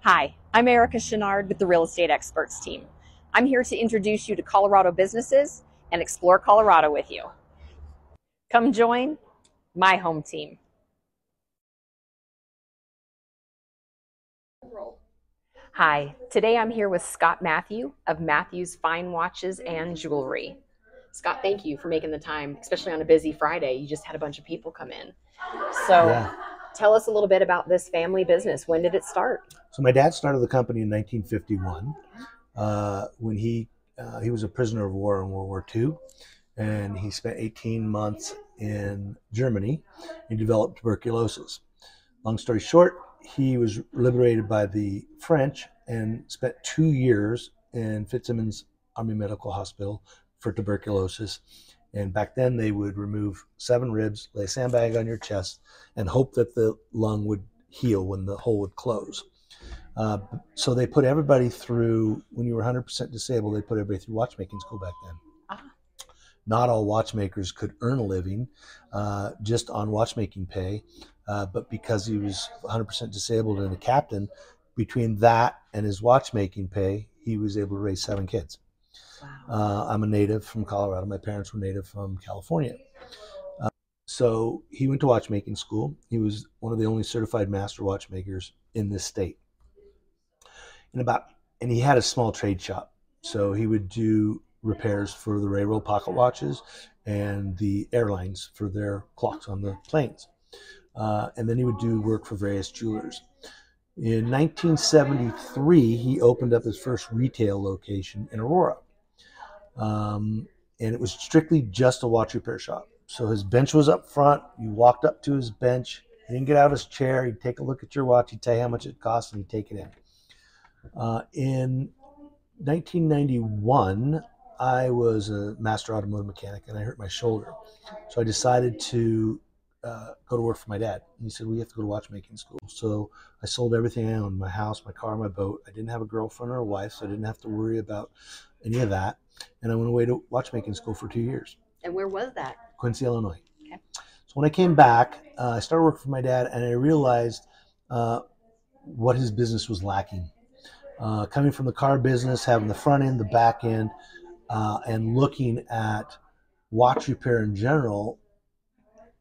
Hi, I'm Erica Chenard with the Real Estate Experts team. I'm here to introduce you to Colorado businesses and explore Colorado with you. Come join my home team. Hi, today I'm here with Scott Matthew of Matthews Fine Watches and Jewelry. Scott, thank you for making the time, especially on a busy Friday. You just had a bunch of people come in. So Yeah. Tell us a little bit about this family business. When did it start? So my dad started the company in 1951 when he was a prisoner of war in World War II, and he spent 18 months in Germany. He developed tuberculosis. Long story short, he was liberated by the French and spent 2 years in Fitzsimmons Army Medical Hospital for tuberculosis. And back then they would remove 7 ribs, lay a sandbag on your chest, and hope that the lung would heal when the hole would close. So they put everybody through, when you were 100% disabled, they put everybody through watchmaking school back then. Not all watchmakers could earn a living just on watchmaking pay, but because he was 100% disabled and a captain, between that and his watchmaking pay, he was able to raise 7 kids. Wow. I'm a native from Colorado. My parents were native from California. So he went to watchmaking school. He was one of the only certified master watchmakers in this state. And he had a small trade shop. So he would do repairs for the railroad pocket watches and the airlines for their clocks on the planes. And then he would do work for various jewelers. In 1973, he opened up his first retail location in Aurora. And it was strictly just a watch repair shop. So his bench was up front. You walked up to his bench. He didn't get out of his chair. He'd take a look at your watch. He'd tell you how much it cost, and he'd take it in. In 1991, I was a master automotive mechanic, and I hurt my shoulder. So I decided to go to work for my dad. And he said, well, you have to go to watchmaking school. So I sold everything I owned, my house, my car, my boat. I didn't have a girlfriend or a wife, so I didn't have to worry about any of that. And I went away to watchmaking school for 2 years. And where was that? Quincy, Illinois. Okay. So when I came back, I started working for my dad, and I realized what his business was lacking. Coming from the car business, having the front end, the back end, and looking at watch repair in general,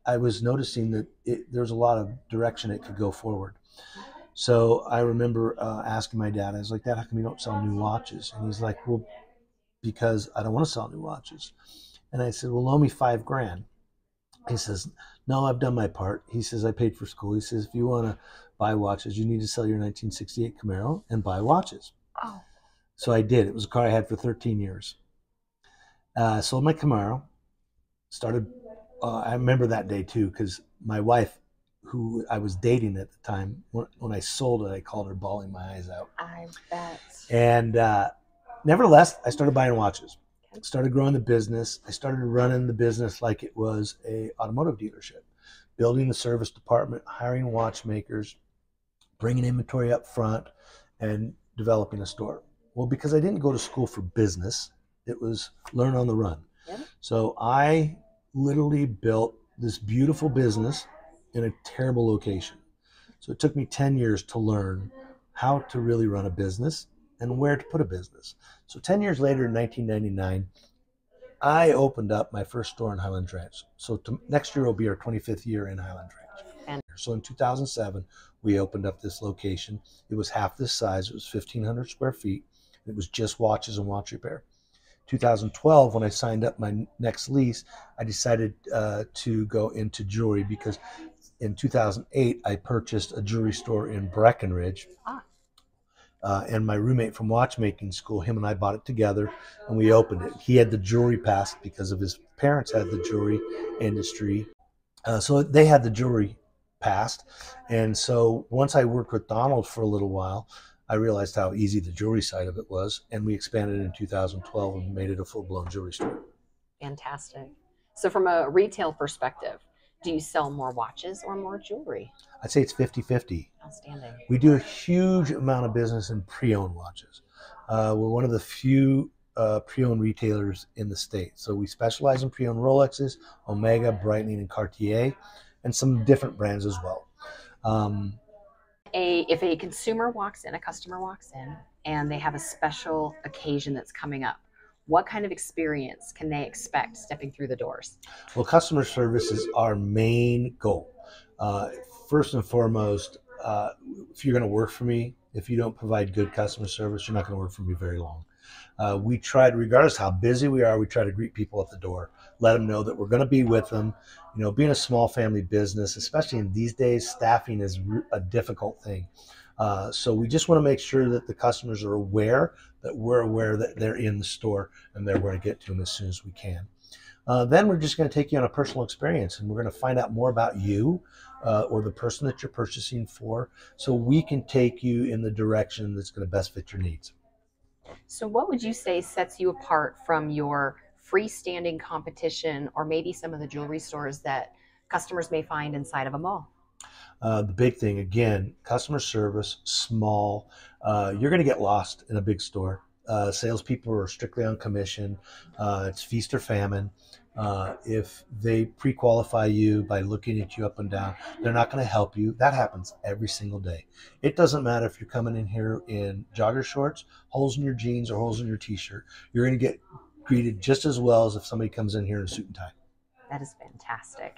I was noticing that there's a lot of direction it could go forward. So I remember asking my dad, I was like, Dad, how come you don't sell new watches? And he's like, well, because I don't want to sell new watches. And I said, well, loan me $5,000. He says, no, I've done my part. He says, I paid for school. He says, if you want to buy watches, you need to sell your 1968 Camaro and buy watches. Oh. So I did. It was a car I had for 13 years. Sold my Camaro, started, I remember that day too, because my wife, who I was dating at the time, when I sold it, I called her bawling my eyes out. I bet. And nevertheless, I started buying watches. Started growing the business. I started running the business like it was a automotive dealership, building the service department, hiring watchmakers, bringing inventory up front, and developing a store. Well, because I didn't go to school for business, it was learn on the run. Yep. So I literally built this beautiful business in a terrible location. So it took me 10 years to learn how to really run a business and where to put a business. So 10 years later, in 1999, I opened up my first store in Highlands Ranch. So next year will be our 25th year in Highlands Ranch. And so in 2007, we opened up this location. It was half this size. It was 1,500 square feet. It was just watches and watch repair. 2012, when I signed up my next lease, I decided to go into jewelry because in 2008, I purchased a jewelry store in Breckenridge. And my roommate from watchmaking school, him and I bought it together, and we opened it. He had the jewelry pass because of his parents had the jewelry industry. So they had the jewelry passed. And so once I worked with Donald for a little while, I realized how easy the jewelry side of it was. And we expanded in 2012 and made it a full-blown jewelry store. Fantastic. So from a retail perspective, do you sell more watches or more jewelry? I'd say it's 50-50. Outstanding. We do a huge amount of business in pre-owned watches. We're one of the few pre-owned retailers in the state. So we specialize in pre-owned Rolexes, Omega, Breitling, and Cartier, and some different brands as well. if a consumer walks in, a customer walks in, and they have a special occasion that's coming up, what kind of experience can they expect stepping through the doors? Well, customer service is our main goal. First and foremost, if you're going to work for me, if you don't provide good customer service, you're not going to work for me very long. We try to, regardless how busy we are, we try to greet people at the door, let them know that we're going to be with them. You know, being a small family business, especially in these days, staffing is a difficult thing. So we just want to make sure that the customers are aware that we're aware that they're in the store and they're going to get to them as soon as we can. Then we're just going to take you on a personal experience, and we're going to find out more about you or the person that you're purchasing for, so we can take you in the direction that's going to best fit your needs. So what would you say sets you apart from your freestanding competition, or maybe some of the jewelry stores that customers may find inside of a mall? The big thing, again, customer service, small. You're going to get lost in a big store. Salespeople are strictly on commission. It's feast or famine. If they pre-qualify you by looking at you up and down, they're not going to help you. That happens every single day. It doesn't matter if you're coming in here in jogger shorts, holes in your jeans, or holes in your t-shirt. You're going to get greeted just as well as if somebody comes in here in a suit and tie. That is fantastic.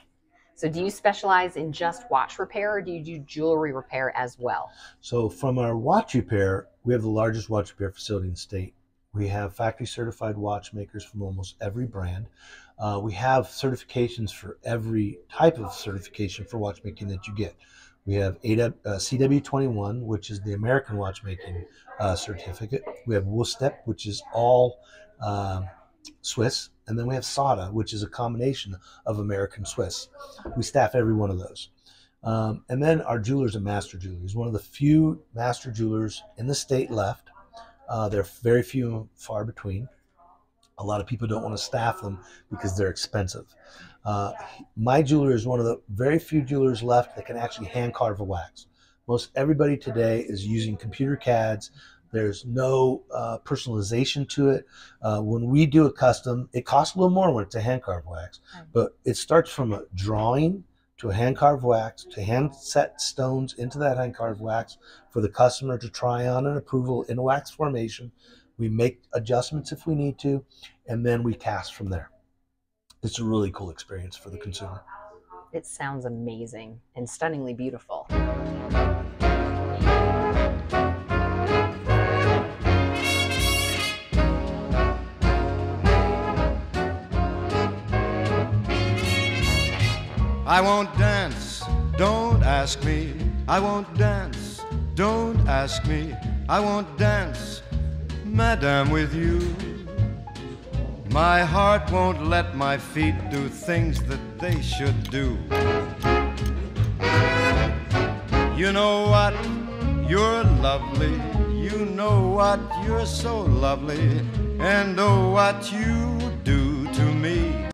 So do you specialize in just watch repair, or do you do jewelry repair as well? So from our watch repair, we have the largest watch repair facility in the state. We have factory certified watchmakers from almost every brand. We have certifications for every type of certification for watchmaking that you get. We have CW21, which is the American watchmaking certificate. We have WUSTEP, which is all Swiss. And then we have SADA, which is a combination of American Swiss. We staff every one of those. And then our jewelers are master jewelers. One of the few master jewelers in the state left. They're very few and far between. A lot of people don't want to staff them because they're expensive. My jeweler is one of the very few jewelers left that can actually hand carve a wax. Most everybody today is using computer CADs. There's no personalization to it. When we do a custom, it costs a little more when it's a hand carved wax, but it starts from a drawing to a hand carved wax to hand set stones into that hand carved wax for the customer to try on and approval in wax formation. We make adjustments if we need to, and then we cast from there. It's a really cool experience for the consumer. It sounds amazing and stunningly beautiful. I won't dance, don't ask me. I won't dance, don't ask me. I won't dance, madame, with you. My heart won't let my feet do things that they should do. You know what? You're lovely. You know what? You're so lovely. And oh, what you